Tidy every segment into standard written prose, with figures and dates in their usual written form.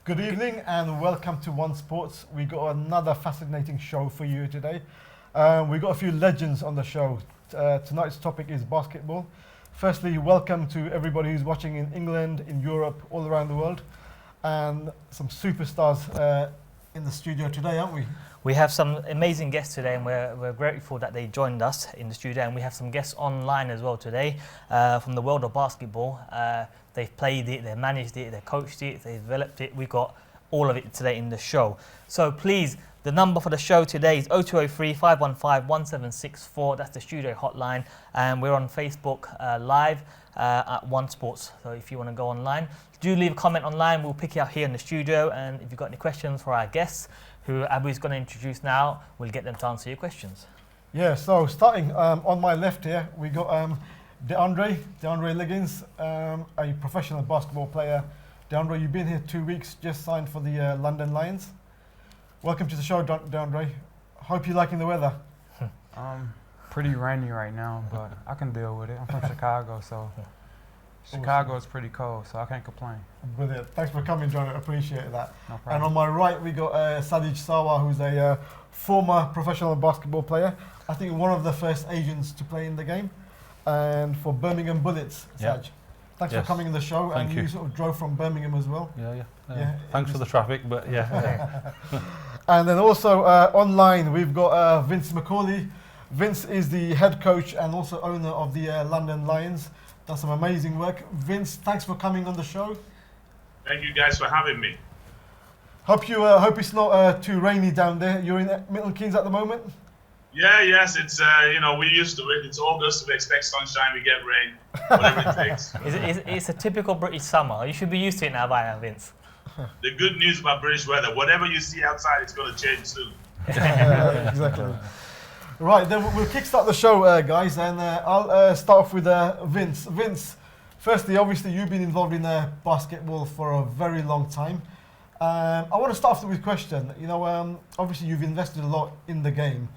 Good evening and welcome to One Sports. We got another fascinating show for you today. We got a few legends on the show. Tonight's topic is basketball. Firstly, welcome to everybody who's watching in England, in Europe, all around the world, and some superstars in the studio today, aren't we? We have some amazing guests today, and we're grateful that they joined us in the studio. And we have some guests online as well today from the world of basketball. They've played it, they've managed it, they've coached it, they've developed it. We've got all of it today in the show. So please, the number for the show today is 0203 515 1764. That's the studio hotline. And we're on Facebook Live at One Sports. So if you want to go online, do leave a comment online. We'll pick it up here in the studio. And if you've got any questions for our guests, who Abu's going to introduce now, we'll get them to answer your questions. Yeah, so starting on my left here, we got DeAndre Liggins, a professional basketball player. DeAndre, you've been here 2 weeks, just signed for the London Lions. Welcome to the show, DeAndre. Hope you're liking the weather. Pretty rainy right now, but I can deal with it. I'm from Chicago, so Chicago is pretty cold, so I can't complain. Brilliant. Thanks for coming, John. I appreciate that. No problem. And on my right, we got Sadij Sawa, who's a former professional basketball player. I think one of the first Asians to play in the game. And for Birmingham Bullets, Saj. Thanks for coming on the show. Thank and you. you sort of drove from Birmingham as well. Yeah. Thanks for the traffic, but yeah. And then also online, we've got Vince McCauley. Vince is the head coach and also owner of the London Lions. Done some amazing work. Vince, thanks for coming on the show. Thank you guys for having me. Hope it's not too rainy down there. You're in Milton Keynes at the moment? Yes, it's we're used to it. It's August, we expect sunshine, we get rain, whatever it takes. It's a typical British summer. You should be used to it now by now, Vince. The good news about British weather, whatever you see outside, it's going to change soon. Exactly. Right, then we'll kickstart the show, guys, and I'll start off with Vince. Vince, firstly, obviously you've been involved in basketball for a very long time. I want to start off with a question. Obviously you've invested a lot in the game,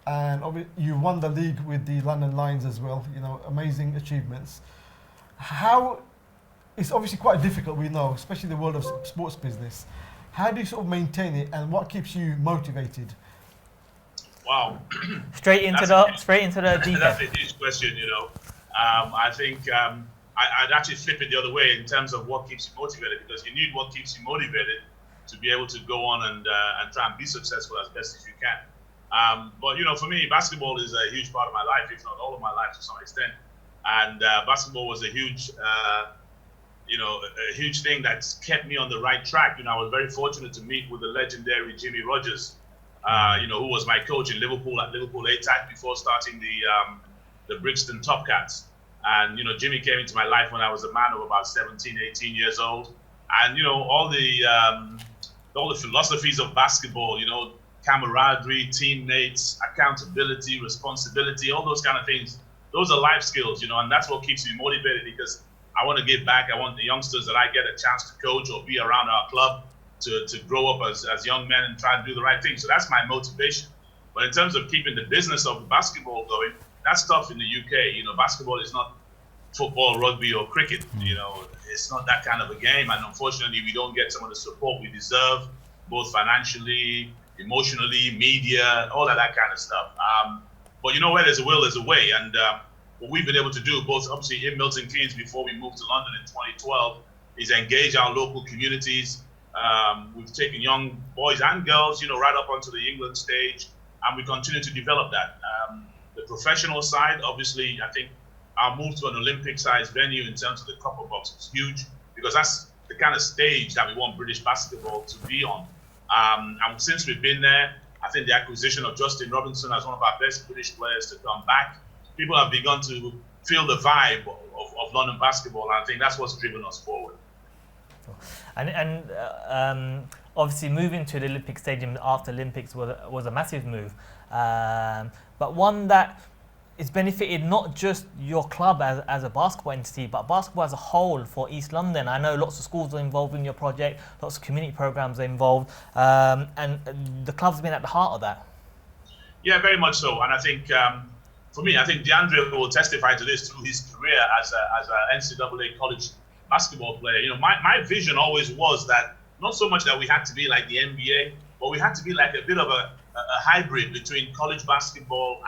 and you won the league with the London Lions as well. Amazing achievements. It's obviously quite difficult, we know, especially in the world of sports business. How do you sort of maintain it, and what keeps you motivated? Wow. Straight into the deep That's end. a huge question, I think I'd actually flip it the other way in terms of what keeps you motivated, because you need what keeps you motivated to be able to go on and try and be successful as best as you can. But for me, basketball is a huge part of my life, if not all of my life to some extent. And basketball was a huge, a huge thing that's kept me on the right track. I was very fortunate to meet with the legendary Jimmy Rogers, who was my coach in Liverpool at Liverpool A-Tac before starting the Brixton Top Cats. And, Jimmy came into my life when I was a man of about 17, 18 years old. And, all the philosophies of basketball, camaraderie, teammates, accountability, responsibility, all those kind of things. Those are life skills, and that's what keeps me motivated, because I want to give back. I want the youngsters that I get a chance to coach or be around our club to grow up as young men and try and do the right thing. So that's my motivation. But in terms of keeping the business of basketball going, that's tough in the UK. Basketball is not football, rugby, or cricket. It's not that kind of a game. And unfortunately, we don't get some of the support we deserve, both financially, emotionally, media, all of that kind of stuff. But where there's a will, there's a way. And what we've been able to do, both obviously in Milton Keynes before we moved to London in 2012, is engage our local communities. We've taken young boys and girls, right up onto the England stage, and we continue to develop that. The professional side, obviously, I think our move to an Olympic-sized venue in terms of the Copper Box is huge, because that's the kind of stage that we want British basketball to be on. And since we've been there, I think the acquisition of Justin Robinson as one of our best British players to come back, people have begun to feel the vibe of London basketball, and I think that's what's driven us forward. And obviously moving to the Olympic Stadium after Olympics was a massive move, but one that it's benefited not just your club as a basketball entity, but basketball as a whole for East London. I know lots of schools are involved in your project, lots of community programs are involved, and the club's been at the heart of that. Yeah, very much so. And I think, for me, I think DeAndre will testify to this through his career as an NCAA college basketball player. My vision always was that not so much that we had to be like the NBA, but we had to be like a bit of a hybrid between college basketball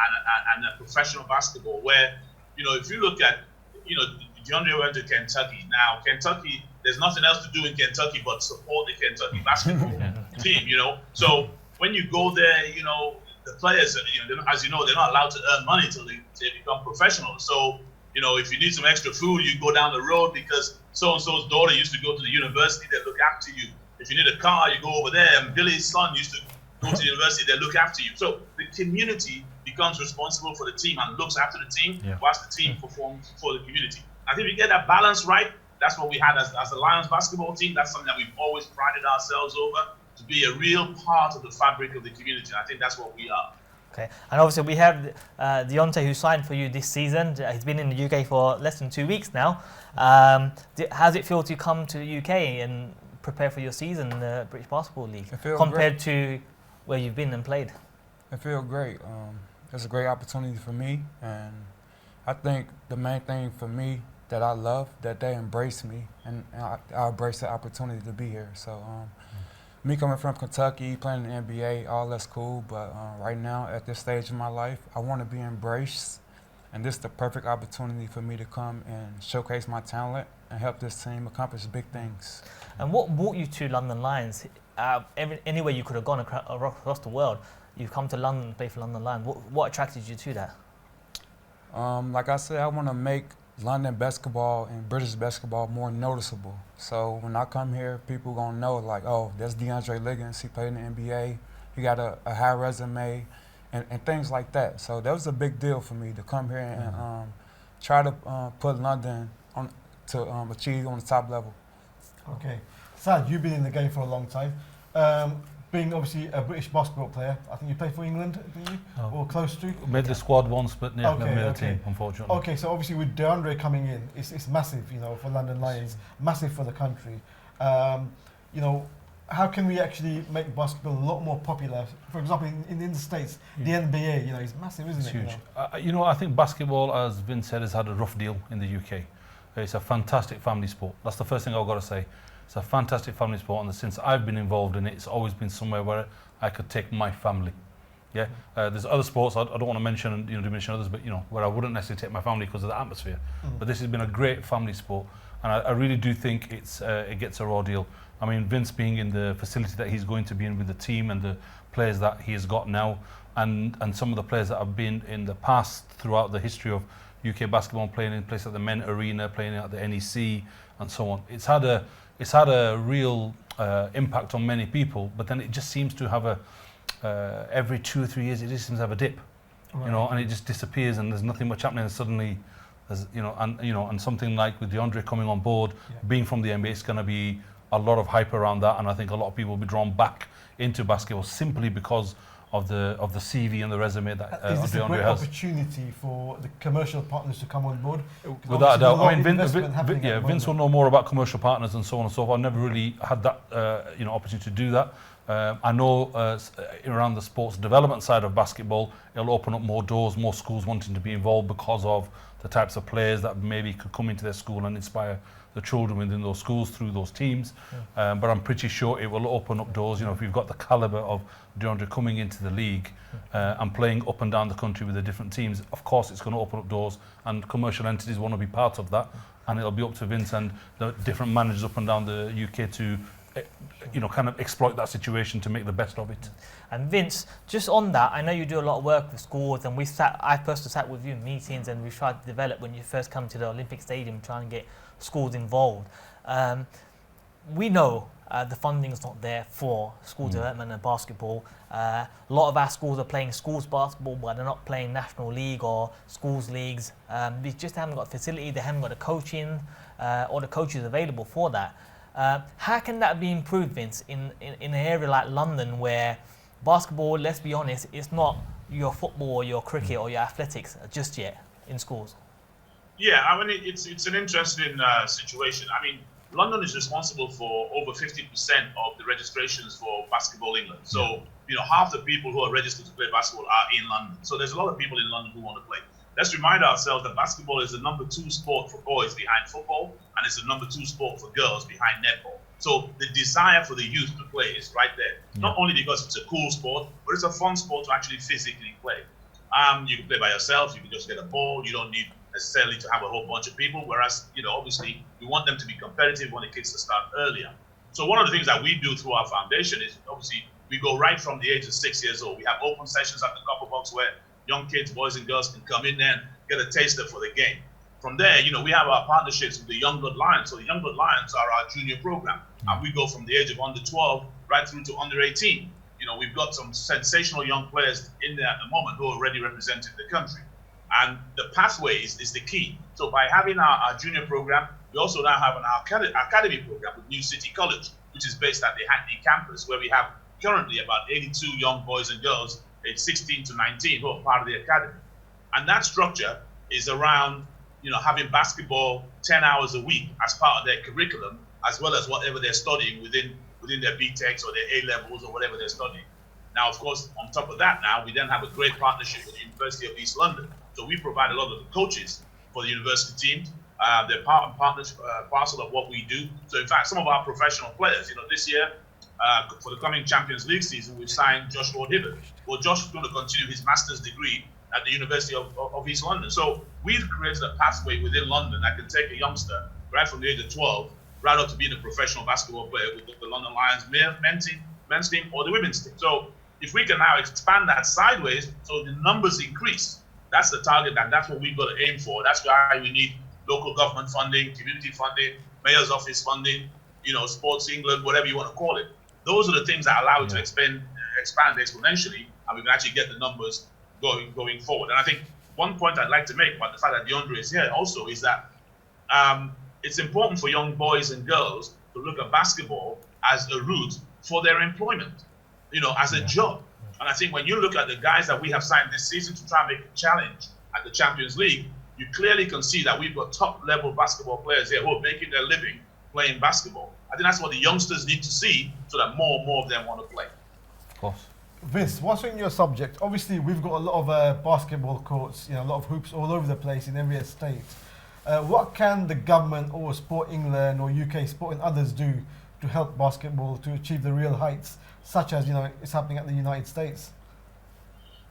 and a professional basketball, where, you know, if you look at, you know, DeAndre went to Kentucky. Now, Kentucky, there's nothing else to do in Kentucky but support the Kentucky basketball team, you know. So when you go there, you know, the players, you know, as you know, they're not allowed to earn money until they become professionals. So, you know, if you need some extra food, you go down the road because so-and-so's daughter used to go to the university, they look after you. If you need a car, you go over there. And Billy's son used to go to the university, they look after you. So the community becomes responsible for the team and looks after the team, whilst the team performs for the community. I think we get that balance right. That's what we had as the Lions basketball team. That's something that we've always prided ourselves over, to be a real part of the fabric of the community. I think that's what we are. Okay, and obviously we have Deontay, who signed for you this season. He's been in the UK for less than 2 weeks now. How does it feel to come to the UK and prepare for your season in the British Basketball League compared to where you've been and played? I feel great. It's a great opportunity for me, and I think the main thing for me that I love, that they embrace me, and I embrace the opportunity to be here. So me coming from Kentucky, playing in the NBA, all that's cool, but right now at this stage of my life, I want to be embraced, and this is the perfect opportunity for me to come and showcase my talent and help this team accomplish big things. And what brought you to London Lions? Anywhere you could have gone across the world, you've come to London and play for London Lions. What attracted you to that? Like I said, I want to make London basketball and British basketball more noticeable. So when I come here, people gonna know, like, oh, that's DeAndre Liggins. He played in the NBA. He got a high resume, and things like that. So that was a big deal for me to come here and try to put London on to achieve on the top level. Okay, Sad, you've been in the game for a long time. Being obviously a British basketball player, I think you played for England, didn't you? Or close to? Made the squad once, but never made the team, unfortunately. Okay, so obviously with DeAndre coming in, it's massive, you know, for London Lions, massive for the country. You know, how can we actually make basketball a lot more popular? For example, in the States, the NBA, you know, is massive, isn't it? Huge. You know, I think basketball, as Vince said, has had a rough deal in the UK. It's a fantastic family sport. That's the first thing I've got to say. It's a fantastic family sport, and since I've been involved in it, it's always been somewhere where I could take my family. Yeah, there's other sports I don't want to mention, you know, diminish others, but you know, where I wouldn't necessarily take my family because of the atmosphere. But this has been a great family sport, and I really do think it gets a raw deal. I mean, Vince being in the facility that he's going to be in with the team and the players that he has got now, and some of the players that have been in the past throughout the history of UK basketball, playing in places like the Men Arena, playing at the NEC, and so on. It's had a real impact on many people, but then it just seems to have every 2 or 3 years, it just seems to have a dip, you know, and it just disappears, and there's nothing much happening, and suddenly, there's, you know, and something like with DeAndre coming on board, being from the NBA, it's going to be a lot of hype around that, and I think a lot of people will be drawn back into basketball simply because of the CV and the resume that is this DeAndre a great has. Opportunity for the commercial partners to come on board? Without a doubt. I mean, Vince will know more about commercial partners and so on and so forth. I've never really had that opportunity to do that. I know around the sports development side of basketball, it'll open up more doors, more schools wanting to be involved because of the types of players that maybe could come into their school and inspire the children within those schools through those teams. But I'm pretty sure it will open up doors. You know, if we've got the caliber of DeAndre coming into the league and playing up and down the country with the different teams, of course it's going to open up doors, and commercial entities want to be part of that, and it'll be up to Vince and the different managers up and down the UK to kind of exploit that situation to make the best of it. And Vince, just on that, I know you do a lot of work with schools, and I personally sat with you in meetings, and we've tried to develop, when you first come to the Olympic Stadium, trying to get schools involved. We know the funding is not there for school development and basketball. A lot of our schools are playing schools basketball, but they're not playing national league or schools leagues. They just haven't got facility, they haven't got the coaching or the coaches available for that. How can that be improved, Vince, in an area like London, where basketball, let's be honest, it's not your football or your cricket or your athletics just yet in schools? Yeah, I mean, it's an interesting situation. I mean, London is responsible for over 50% of the registrations for Basketball England. So, you know, half the people who are registered to play basketball are in London. So there's a lot of people in London who want to play. Let's remind ourselves that basketball is the #2 sport for boys behind football, and it's the #2 sport for girls behind netball. So the desire for the youth to play is right there. Not only because it's a cool sport, but it's a fun sport to actually physically play. You can play by yourself. You can just get a ball. You don't need necessarily to have a whole bunch of people. Whereas, obviously, we want them to be competitive when the kids to start earlier. So one of the things that we do through our foundation is obviously we go right from the age of 6 years old. We have open sessions at the Copper Box where young kids, boys and girls, can come in there and get a taster for the game. From there, we have our partnerships with the Youngblood Lions. So the Youngblood Lions are our junior program. And we go from the age of under 12 right through to under 18. We've got some sensational young players in there at the moment who are already representing the country. And the pathway is the key. So by having our junior program, we also now have an academy program with New City College, which is based at the Hackney campus, where we have currently about 82 young boys and girls aged 16 to 19 who are part of the academy. And that structure is around having basketball 10 hours a week as part of their curriculum, as well as whatever they're studying within their BTECs or their A-levels or whatever they're studying. Now, of course, on top of that now, we then have a great partnership with the University of East London. So we provide a lot of the coaches for the university teams. They're part and parcel of what we do. So in fact, some of our professional players, this year, for the coming Champions League season, we've signed Joshua Hibbert. Well, Josh is going to continue his master's degree at the University of East London. So we've created a pathway within London that can take a youngster right from the age of 12 right up to being a professional basketball player with the London Lions men's team or the women's team. So if we can now expand that sideways so the numbers increase, that's the target and that's what we've got to aim for. That's why we need local government funding, community funding, mayor's office funding, Sports England, whatever you want to call it. Those are the things that allow it to expand exponentially, and we can actually get the numbers going forward. And I think one point I'd like to make about the fact that DeAndre is here also is that it's important for young boys and girls to look at basketball as a route for their employment, as a job. And I think when you look at the guys that we have signed this season to try and make a challenge at the Champions League, you clearly can see that we've got top-level basketball players here who are making their living playing basketball. I think that's what the youngsters need to see so that more and more of them want to play. Of course. Vince, what's on your subject? Obviously, we've got a lot of basketball courts, a lot of hoops all over the place in every estate. What can the government or Sport England or UK Sport and others do to help basketball to achieve the real heights, such as it's happening at the United States?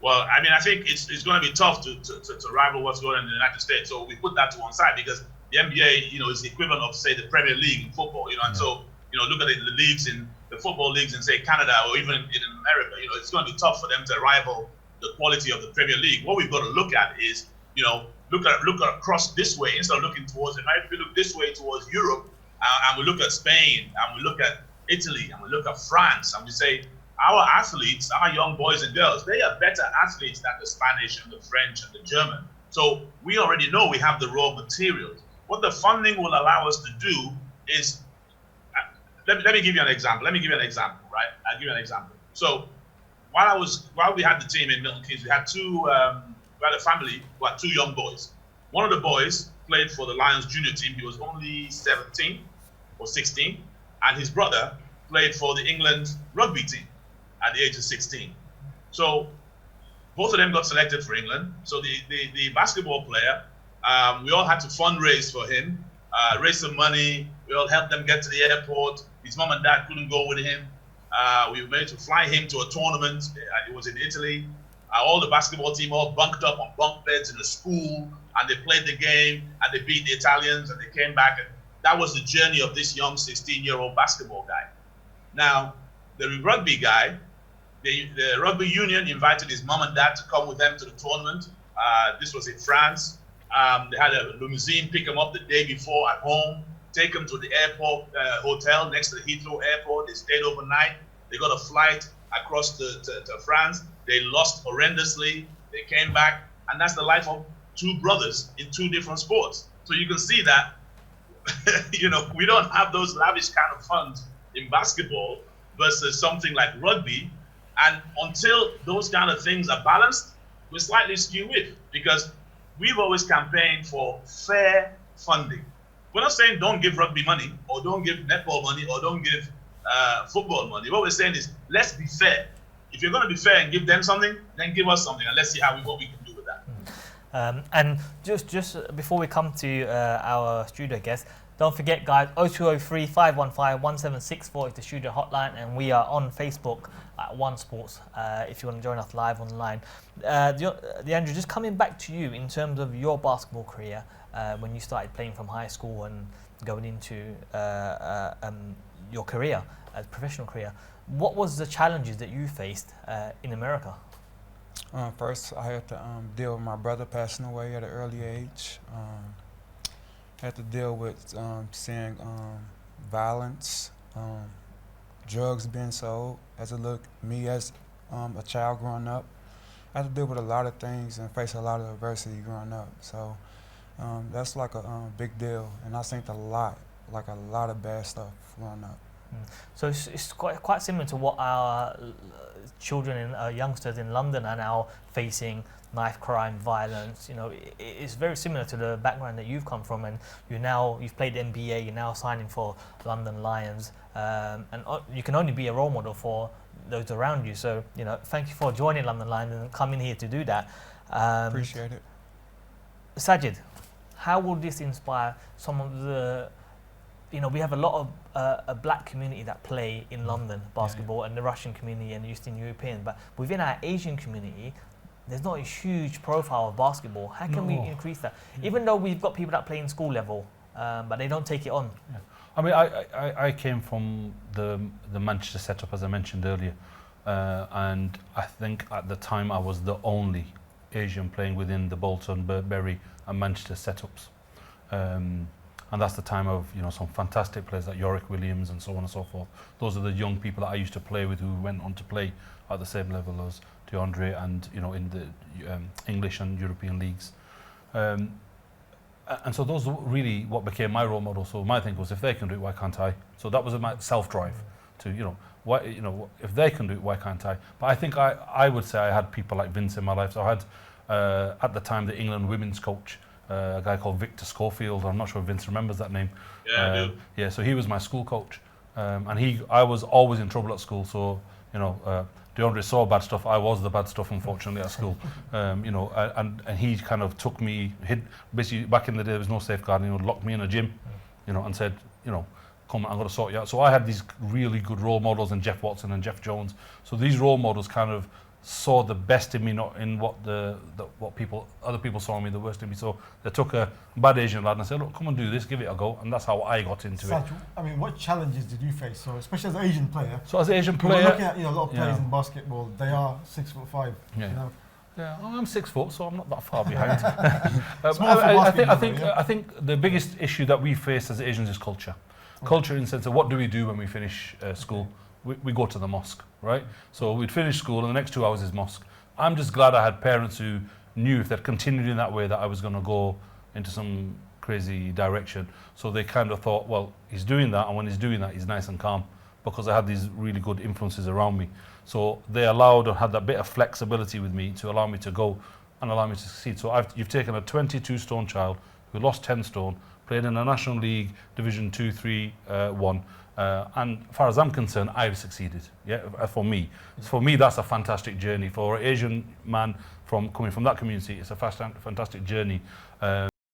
Well, I mean, I think it's going to be tough to rival what's going on in the United States. So we put that to one side because the NBA, is the equivalent of, say, the Premier League in football. And so, look at the leagues in the football leagues in, say, Canada or even in America. It's going to be tough for them to rival the quality of the Premier League. What we've got to look at is, look across this way instead of looking towards it. If we look this way towards Europe, and we look at Spain, and we look at Italy, and we look at France, and we say our athletes, our young boys and girls, they are better athletes than the Spanish and the French and the German. So we already know we have the raw materials. What the funding will allow us to do is, let me give you an example. Right? I'll give you an example. So while we had the team in Milton Keynes, we had a family who had two young boys. One of the boys played for the Lions junior team. He was only 17 or 16, and his brother played for the England rugby team at the age of 16. So both of them got selected for England. So the basketball player, we all had to fundraise for him, raise some money. We all helped them get to the airport. His mom and dad couldn't go with him. We managed to fly him to a tournament. It was in Italy. All the basketball team all bunked up on bunk beds in the school, and they played the game, and they beat the Italians, and they came back. And that was the journey of this young 16-year-old basketball guy. Now, the rugby guy, the rugby union invited his mom and dad to come with them to the tournament. This was in France. They had a limousine pick him up the day before at home, take him to the airport hotel next to the Heathrow airport. They stayed overnight. They got a flight across to France. They lost horrendously. They came back, and that's the life of two brothers in two different sports. So you can see that, we don't have those lavish kind of funds in basketball versus something like rugby. And until those kind of things are balanced, we're slightly skewed because we've always campaigned for fair funding. We're not saying don't give rugby money or don't give netball money or don't give football money. What we're saying is let's be fair. If you're going to be fair and give them something, then give us something, and let's see what we can do with that. And just before we come to our studio guest, Don't forget, guys, 0203 515 1764 is the studio hotline, and we are on Facebook at One Sports if you want to join us live online. Andrew, just coming back to you in terms of your basketball career, when you started playing from high school and going into your career, professional career, what was the challenges that you faced in America? First, I had to deal with my brother passing away at an early age. Had to deal with seeing violence, drugs being sold as a child growing up. I had to deal with a lot of things and face a lot of adversity growing up. So that's like a big deal, and I seen a lot of bad stuff growing up. So it's quite similar to what our children and youngsters in London are now facing: knife crime, violence. You know, it's very similar to the background that you've come from, and you've played the NBA. You're now signing for London Lions, and you can only be a role model for those around you. So thank you for joining London Lions and coming here to do that. Appreciate it. Sajid, how will this inspire some of the? We have a lot of a black community that play in London basketball, and the Russian community and the Eastern European. But within our Asian community, there's not a huge profile of basketball. How can we increase that? Even though we've got people that play in school level, but they don't take it on. Yeah. I mean, I came from the Manchester setup, as I mentioned earlier, and I think at the time I was the only Asian playing within the Bolton, Bury and Manchester setups. And that's the time of some fantastic players like Yorick Williams and so on and so forth. Those are the young people that I used to play with who went on to play at the same level as DeAndre and in the English and European leagues. And so those are really what became my role model. So my thing was, if they can do it, why can't I? So that was my self-drive to if they can do it, why can't I? But I think I would say I had people like Vince in my life. So I had at the time the England women's coach, a guy called Victor Schofield. I'm not sure if Vince remembers that name. Yeah, I do. Yeah, so he was my school coach, and I was always in trouble at school. So DeAndre saw bad stuff. I was the bad stuff, unfortunately, at school. And he kind of took me. Basically, back in the day, there was no safeguarding. He would lock me in a gym, and said, come, I'm going to sort you out. So I had these really good role models in Jeff Watson and Jeff Jones. So these role models kind of saw the best in me, not in what other people saw in me, the worst in me. So they took a bad Asian lad and said, look, come and do this, give it a go. And that's how I got into it. I mean, what challenges did you face? So especially as an Asian player. So as an Asian We're player, looking at a lot of players in basketball. They are 6'5". Yeah. Yeah, well, I'm 6 foot, so I'm not that far behind. I think the biggest issue that we face as Asians is culture. Culture in the sense of what do we do when we finish school? We go to the mosque, right? So we'd finish school and the next 2 hours is mosque. I'm just glad I had parents who knew if they'd continued in that way that I was going to go into some crazy direction. So they kind of thought, well, he's doing that, and when he's doing that, he's nice and calm, because I had these really good influences around me. So they allowed or had that bit of flexibility with me to allow me to go and allow me to succeed. So you've taken a 22-stone child who lost 10 stone, played in a National League, Division 2, 3, 1, and as far as I'm concerned, I've succeeded. Yeah, for me, that's a fantastic journey. For an Asian man coming from that community, it's a fantastic journey.